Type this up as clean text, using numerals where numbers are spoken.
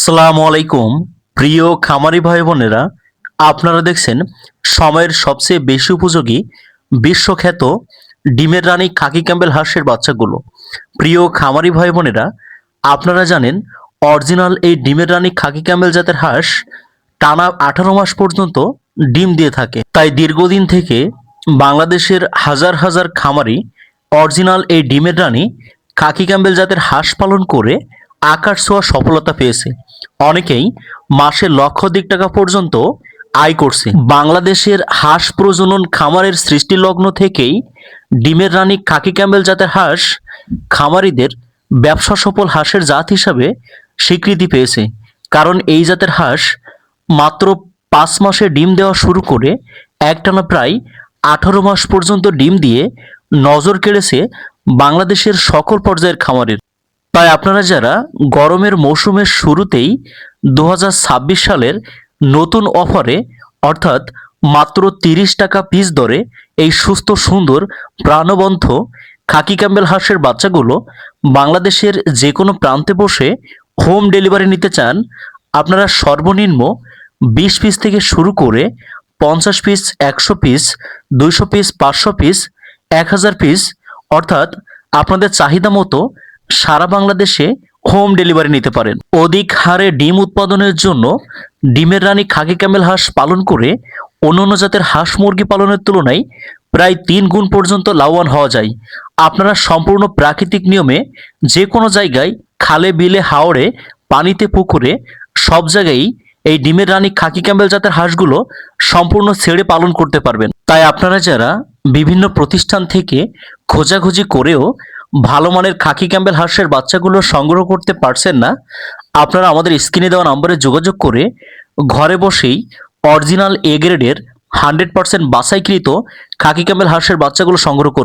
আসসালামু আলাইকুম প্রিয় খামারি ভাই বোনেরা, আপনারা দেখছেন সময়ের সবচেয়ে বেশি উপযোগী বিশ্বখ্যাত ডিমের রানী খাকি ক্যাম্বেল হাঁসের বাচ্চাগুলো। প্রিয় খামারি ভাই বোনেরা, আপনারা জানেন অরিজিনাল এই ডিমের রানী খাকি ক্যাম্বেল জাতের হাঁস টানা 18 মাস পর্যন্ত ডিম দিয়ে থাকে। তাই দীর্ঘদিন থেকে বাংলাদেশের হাজার হাজার খামারি অরিজিনাল এই ডিমের রানী খাকি ক্যাম্বেল জাতের হাঁস পালন করে আকাশ ছোঁয়া সফলতা পেয়েছে। অনেকেই মাসে লক্ষাধিক টাকা পর্যন্ত আয় করছে। বাংলাদেশের হাঁস প্রজনন খামারের সৃষ্টি লগ্ন থেকেই ডিমের রানী খাকি ক্যাম্বেল জাতের হাঁস খামারিদের ব্যবসা সফল হাঁসের জাত হিসাবে স্বীকৃতি পেয়েছে। কারণ এই জাতের হাঁস মাত্র 5 মাসে ডিম দেওয়া শুরু করে একটানা প্রায় 18 মাস পর্যন্ত ডিম দিয়ে নজর কেড়েছে বাংলাদেশের সকল পর্যায়ের খামারের। তাই আপনারা যারা গরমের মৌসুমের শুরুতেই 2026 সালের নতুন অফারে অর্থাৎ মাত্র 30 টাকা পিস দরে এই সুস্থ সুন্দর প্রাণবন্ত খাকি ক্যাম্বেল হাঁসের বাচ্চাগুলো বাংলাদেশের যে কোনো প্রান্তে বসে হোম ডেলিভারি নিতে চান, আপনারা সর্বনিম্ন 20 পিস থেকে শুরু করে 50 piece, 100 piece, 200 piece, 500 piece, 1000 piece অর্থাৎ আপনাদের চাহিদা মতো সারা বাংলাদেশে হোম ডেলিভারি নিতে পারেন। অধিক হারে ডিম উৎপাদনের জন্য ডিমের রানী খাকি ক্যামেল হাঁস পালন করে অন্যান্য জাতের হাঁস মুরগি পালনের তুলনায় প্রায় 3 গুণ পর্যন্ত লাভবান হওয়া যায়। আপনারা সম্পূর্ণ প্রাকৃতিক নিয়মে যে কোনো জায়গায় খালে বিলে হাওড়ে পানিতে পুকুরে সব জায়গায় এই ডিমের রানী খাকি ক্যাম্বেল জাতের হাঁসগুলো সম্পূর্ণ ছেড়ে পালন করতে পারবেন। তাই আপনারা যারা বিভিন্ন প্রতিষ্ঠান থেকে খোঁজাখুঁজি করেও ভালো মানের খাকি ক্যাম্বেল হাঁসের বাচ্চাগুলো সংগ্রহ করতে পারছেন না, আপনারা আমাদের স্ক্রিনে দেওয়া নম্বরে যোগাযোগ করে ঘরে বসেই অরিজিনাল এ গ্রেডের 100% বাছাইকৃত খাকি ক্যাম্বেল হাঁসের বাচ্চাগুলো সংগ্রহ করুন।